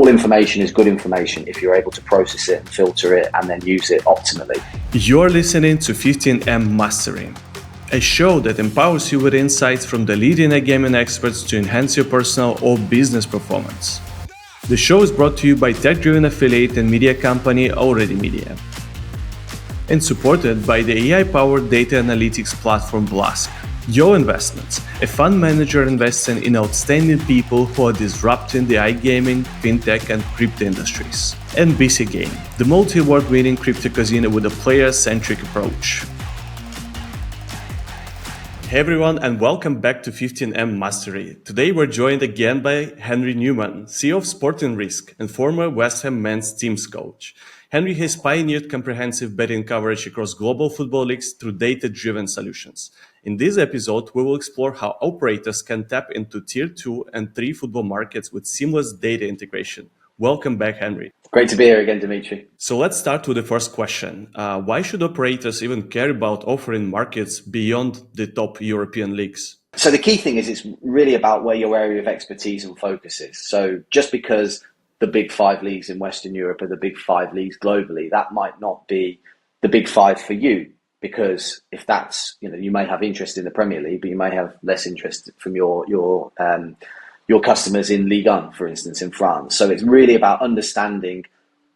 information is good information if you're able to process it and filter it and then use it optimally. You're listening to 15M Mastery, a show that empowers you with insights from the leading iGaming experts to enhance your personal or business performance. The show is brought to you by tech-driven affiliate and media company Already Media, and supported by the AI-powered data analytics platform Blask. Yo Investments, a fund manager investing in outstanding people who are disrupting the iGaming, fintech, and crypto industries. And BC Game, the multi-award-winning crypto casino with a player-centric approach. Hey everyone, and welcome back to 15M Mastery. Today we're joined again by Henry Newman, CEO of Sporting Risk and former West Ham men's teams coach. Henry has pioneered comprehensive betting coverage across global football leagues through data-driven solutions. In this episode, we will explore how operators can tap into Tier 2 and 3 football markets with seamless data integration. Welcome back, Henry. Great to be here again, Dimitri. So let's start with the first question. Why should operators even care about offering markets beyond the top European leagues? So the key thing is it's really about where your area of expertise and focus is. So just because the big 5 leagues in Western Europe are the big 5 leagues globally, that might not be the big 5 for you. Because if that's, you may have interest in the Premier League, but you may have less interest from your customers in Ligue 1, for instance, in France. So it's really about understanding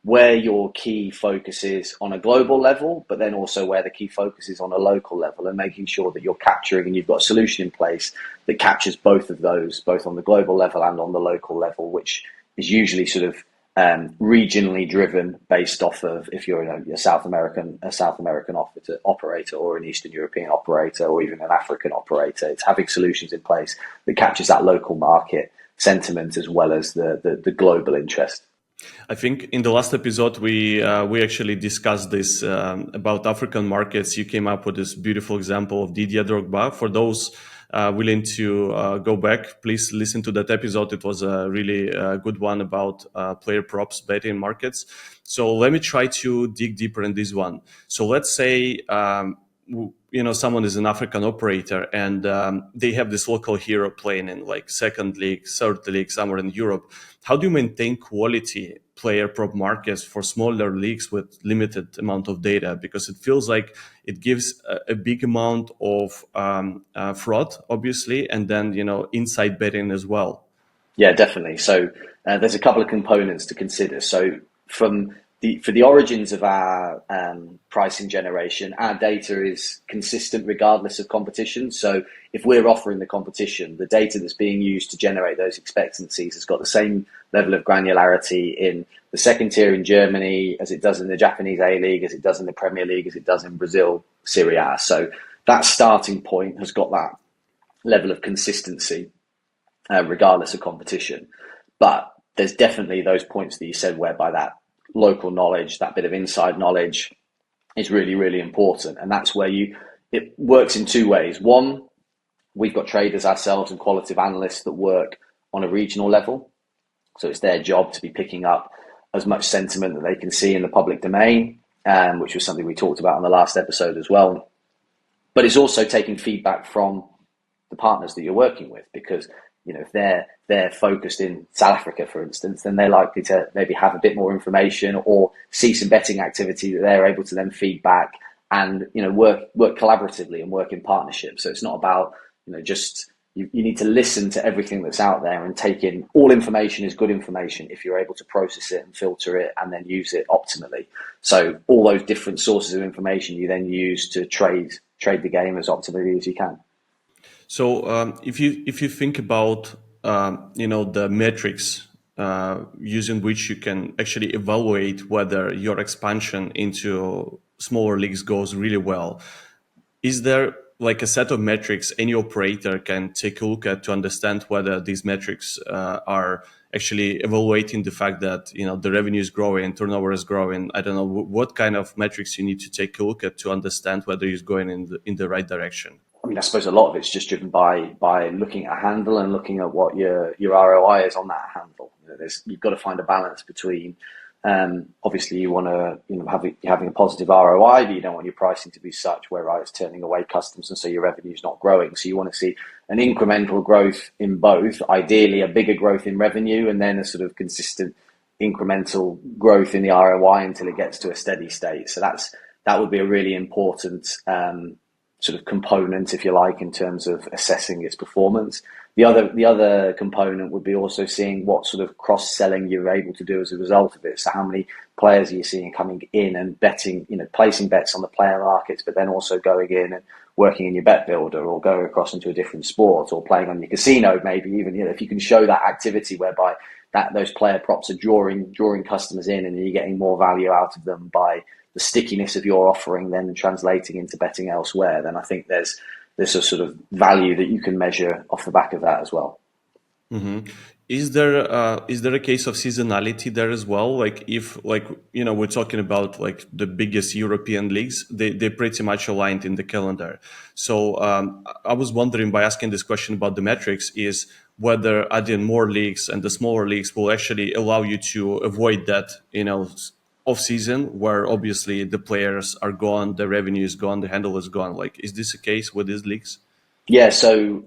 where your key focus is on a global level, but then also where the key focus is on a local level, and making sure that you're capturing and you've got a solution in place that captures both of those, both on the global level and on the local level, which is usually sort of regionally driven based off of if you're a South American operator or an Eastern European operator or even an African operator. It's having solutions in place that captures that local market sentiment as well as the global interest. I think in the last episode we actually discussed this about African markets. You came up with this beautiful example of Didier Drogba. For those willing to go back, please listen to that episode. It was a really good one about player props betting markets. So let me try to dig deeper in this one. So let's say someone is an African operator and they have this local hero playing in like second league, third league, somewhere in Europe. How do you maintain quality player prop markets for smaller leagues with limited amount of data? Because it feels like it gives a big amount of fraud, obviously, and then, inside betting as well. Yeah, definitely. So there's a couple of components to consider. So for the origins of our pricing generation, our data is consistent regardless of competition. So if we're offering the competition, the data that's being used to generate those expectancies has got the same level of granularity in the second tier in Germany as it does in the Japanese A-League, as it does in the Premier League, as it does in Brazil, Serie A. So that starting point has got that level of consistency regardless of competition. But there's definitely those points that you said whereby that local knowledge, that bit of inside knowledge is really, really important. And that's where it works in 2 ways. One, we've got traders ourselves and qualitative analysts that work on a regional level. So it's their job to be picking up as much sentiment that they can see in the public domain, which was something we talked about in the last episode as well. But it's also taking feedback from the partners that you're working with, because if they're focused in South Africa, for instance, then they're likely to maybe have a bit more information or see some betting activity that they're able to then feed back and work collaboratively and work in partnership. So it's not about just you need to listen to everything that's out there and take in all information is good information if you're able to process it and filter it and then use it optimally. So all those different sources of information you then use to trade the game as optimally as you can. So if you think about the metrics using which you can actually evaluate whether your expansion into smaller leagues goes really well, is there like a set of metrics any operator can take a look at to understand whether these metrics are actually evaluating the fact that the revenue is growing, turnover is growing? I don't know what kind of metrics you need to take a look at to understand whether it's going in the right direction. I mean, I suppose a lot of it's just driven by looking at a handle and looking at what your ROI is on that handle. You've got to find a balance between obviously you want to having a positive ROI, but you don't want your pricing to be such where it's turning away customers and so your revenue is not growing. So you want to see an incremental growth in both, ideally a bigger growth in revenue and then a sort of consistent incremental growth in the ROI until it gets to a steady state. So that would be a really important sort of component, if you like, in terms of assessing its performance. The other component would be also seeing what sort of cross-selling you're able to do as a result of it. So how many players are you seeing coming in and betting, placing bets on the player markets, but then also going in and working in your bet builder or going across into a different sport or playing on your casino, maybe even, if you can show that activity whereby those player props are drawing customers in and you're getting more value out of them by the stickiness of your offering then translating into betting elsewhere, then I think there's a sort of value that you can measure off the back of that as well. Mm-hmm. Is there a case of seasonality there as well? Like if we're talking about like the biggest European leagues, they pretty much aligned in the calendar. So I was wondering, by asking this question about the metrics, is whether adding more leagues and the smaller leagues will actually allow you to avoid that off season where obviously the players are gone, the revenue is gone, the handle is gone. Like, is this a case with these leagues? Yeah, so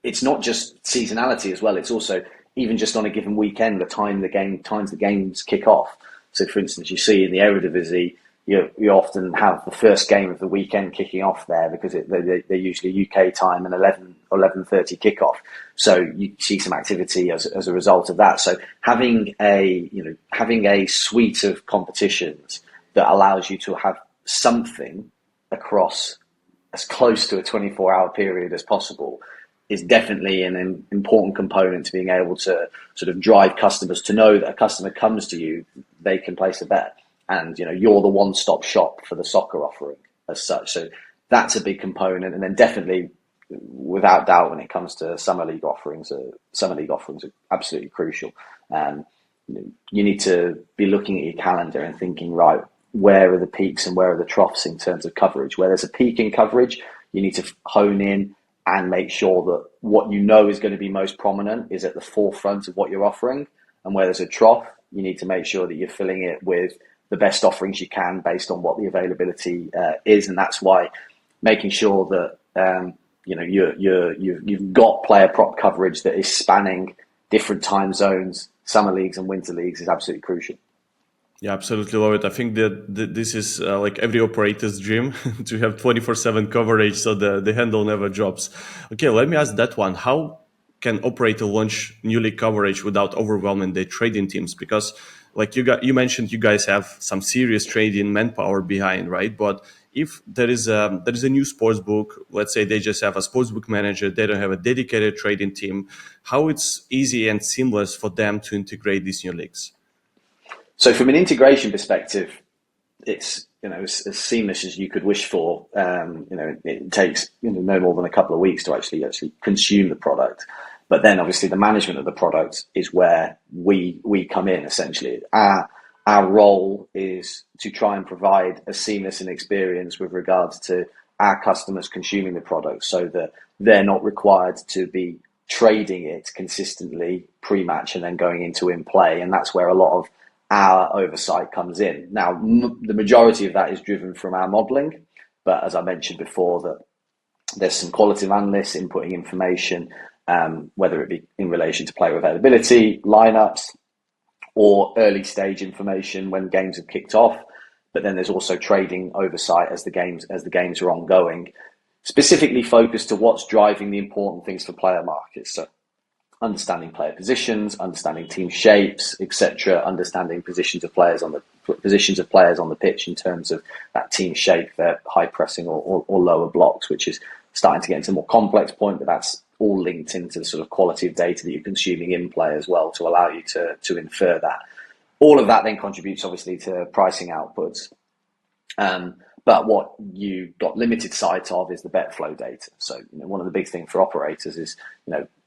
it's not just seasonality as well. It's also even just on a given weekend, times the games kick off. So, for instance, you see in the Eredivisie, you often have the first game of the weekend kicking off there because they're usually UK time and 11:30 kickoff. So you see some activity as a result of that. So having a suite of competitions that allows you to have something across as close to a 24-hour period as possible is definitely an important component to being able to sort of drive customers to know that a customer comes to you, they can place a bet. And, you're the one-stop shop for the soccer offering as such. So that's a big component. And then definitely, without doubt, when it comes to summer league offerings are absolutely crucial. You need to be looking at your calendar and thinking, right, where are the peaks and where are the troughs in terms of coverage? Where there's a peak in coverage, you need to hone in and make sure that what is going to be most prominent is at the forefront of what you're offering. And where there's a trough, you need to make sure that you're filling it with the best offerings you can based on what the availability is. And that's why making sure that you've got player prop coverage that is spanning different time zones, summer leagues and winter leagues is absolutely crucial. Yeah, absolutely love it. I think that this is like every operator's dream to have 24/7 coverage so the handle never drops. Okay, let me ask that one. How can operator launch new league coverage without overwhelming their trading teams? Because like you mentioned, you guys have some serious trading manpower behind, right? But if there is a new sports book, let's say they just have a sports book manager, they don't have a dedicated trading team, how it's easy and seamless for them to integrate these new leagues? So from an integration perspective, it's as seamless as you could wish for. It takes no more than a couple of weeks to actually consume the product. But then obviously the management of the product is where we come in essentially. Our role is to try and provide a seamless an experience with regards to our customers consuming the product so that they're not required to be trading it consistently pre-match and then going into in-play. And that's where a lot of our oversight comes in. Now, the majority of that is driven from our modelling. But as I mentioned before, that there's some qualitative analysts inputting information, whether it be in relation to player availability, lineups, or early stage information when games have kicked off. But then there's also trading oversight as the games are ongoing, specifically focused to what's driving the important things for player markets. So understanding player positions, understanding team shapes, etc., understanding positions of players on the pitch in terms of that team shape, their high pressing or lower blocks, which is starting to get into a more complex point, but that's all linked into the sort of quality of data that you're consuming in play as well to allow you to infer that. All of that then contributes obviously to pricing outputs. But what you got limited sight of is the bet flow data. So one of the big things for operators is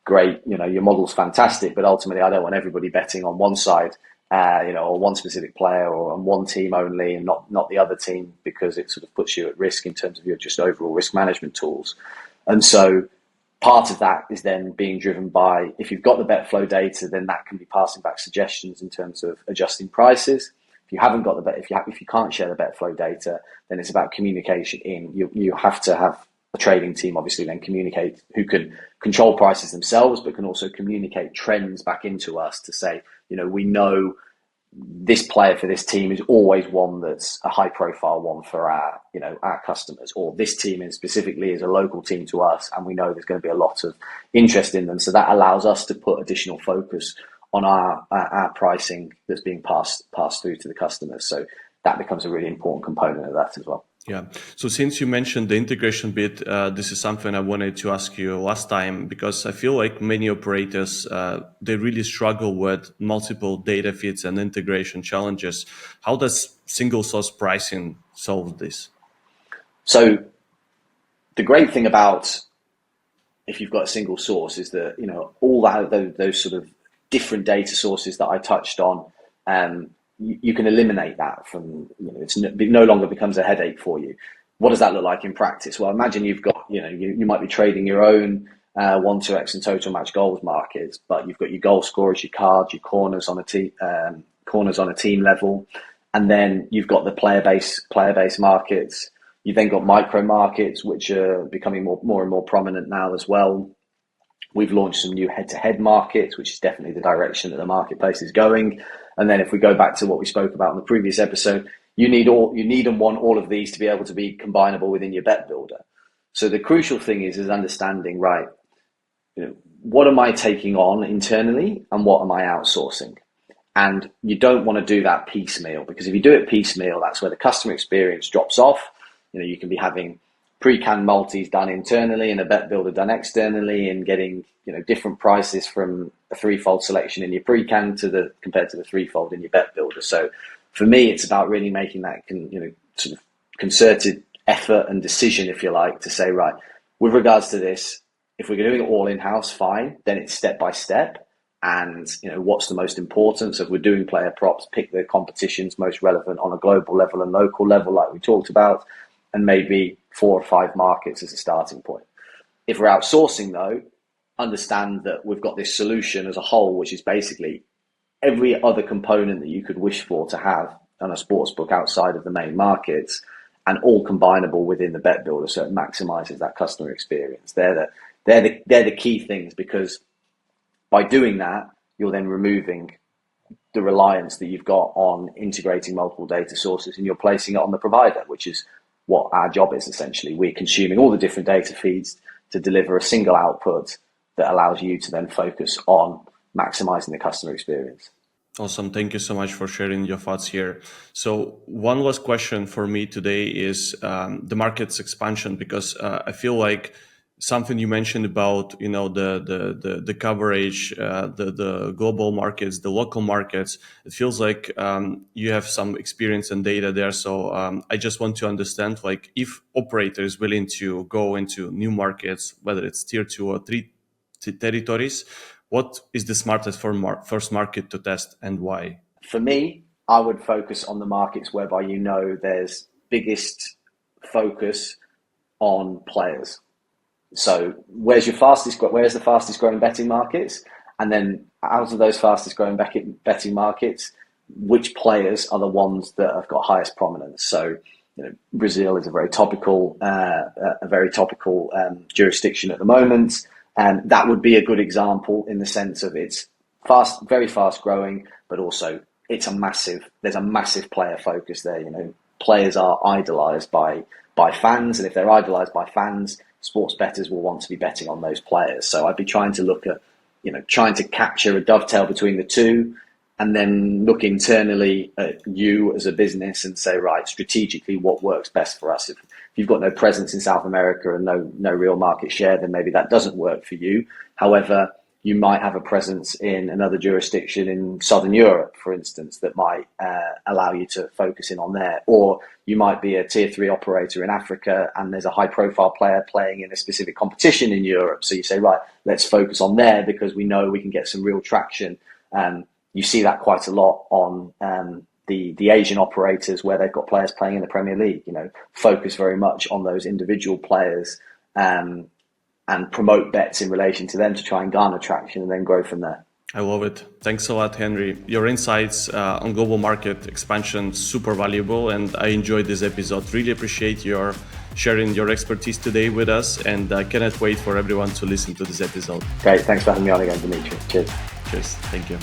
great, your model's fantastic, but ultimately I don't want everybody betting on one side, or one specific player or on one team only and not the other team, because it sort of puts you at risk in terms of your just overall risk management tools. And so part of that is then being driven by, if you've got the bet flow data, then that can be passing back suggestions in terms of adjusting prices. If you haven't got the bet, if you can't share the bet flow data, then it's about communication you have to have a trading team obviously then communicate, who can control prices themselves, but can also communicate trends back into us to say, we know this player for this team is always one that's a high profile one for our customers, or this team in specifically is a local team to us and we know there's going to be a lot of interest in them. So that allows us to put additional focus on our pricing that's being passed through to the customers. So that becomes a really important component of that as well. Yeah. So since you mentioned the integration bit, this is something I wanted to ask you last time, because I feel like many operators, they really struggle with multiple data feeds and integration challenges. How does single source pricing solve this? So the great thing about if you've got a single source is that, all those sort of different data sources that I touched on, you can eliminate that from, it no longer becomes a headache for you. What does that look like in practice? Well, imagine you've got, you might be trading your own 1-2x and total match goals markets, but you've got your goal scorers, your cards, your corners on a team level, and then you've got the player base markets. You've then got micro markets, which are becoming more and more prominent now as well. We've launched some new head-to-head markets, which is definitely the direction that the marketplace is going. And then if we go back to what we spoke about in the previous episode, you need and want all of these to be able to be combinable within your bet builder. So the crucial thing is understanding, right, what am I taking on internally and what am I outsourcing? And you don't want to do that piecemeal, because if you do it piecemeal, that's where the customer experience drops off. You can be having pre-canned multis done internally and a bet builder done externally, and getting different prices from a threefold selection in your pre-can compared to the threefold in your bet builder. So for me, it's about really making that sort of concerted effort and decision, if you like, to say, right, with regards to this, if we're doing it all in-house, fine, then it's step by step. And what's the most important? So if we're doing player props, pick the competitions most relevant on a global level and local level, like we talked about, and maybe 4 or 5 markets as a starting point. If we're outsourcing, though, understand that we've got this solution as a whole, which is basically every other component that you could wish for to have on a sportsbook outside of the main markets, and all combinable within the bet builder, so it maximizes that customer experience. They're the key things, because by doing that, you're then removing the reliance that you've got on integrating multiple data sources, and you're placing it on the provider, which is what our job is essentially. We're consuming all the different data feeds to deliver a single output that allows you to then focus on maximizing the customer experience. Awesome. Thank you so much for sharing your thoughts here. So one last question for me today is the market's expansion, because I feel like something you mentioned about, the coverage, the global markets, the local markets, it feels like you have some experience and data there. So I just want to understand, like, if operator is willing to go into new markets, whether it's tier 2 or 3 territories, what is the smartest first market to test and why? For me, I would focus on the markets whereby there's biggest focus on players. So where's the fastest growing betting markets? And then out of those fastest growing betting markets, which players are the ones that have got highest prominence? So Brazil is a very topical jurisdiction at the moment. And that would be a good example in the sense of it's very fast growing, but also there's a massive player focus there. Players are idolized by fans, and if they're idolized by fans, sports bettors will want to be betting on those players. So I'd be trying to look at, trying to capture a dovetail between the two, and then look internally at you as a business and say, right, strategically, what works best for us? If you've got no presence in South America and no real market share, then maybe that doesn't work for you. However, you might have a presence in another jurisdiction in Southern Europe, for instance, that might allow you to focus in on there. Or you might be a tier 3 operator in Africa and there's a high profile player playing in a specific competition in Europe. So you say, right, let's focus on there because we know we can get some real traction. You see that quite a lot on the Asian operators where they've got players playing in the Premier League, focus very much on those individual players and promote bets in relation to them to try and garner traction and then grow from there. I love it. Thanks a lot, Henry. Your insights on global market expansion, super valuable, and I enjoyed this episode. Really appreciate your sharing your expertise today with us, and I cannot wait for everyone to listen to this episode. Great. Thanks for having me on again, Dimitri. Cheers. Cheers. Thank you.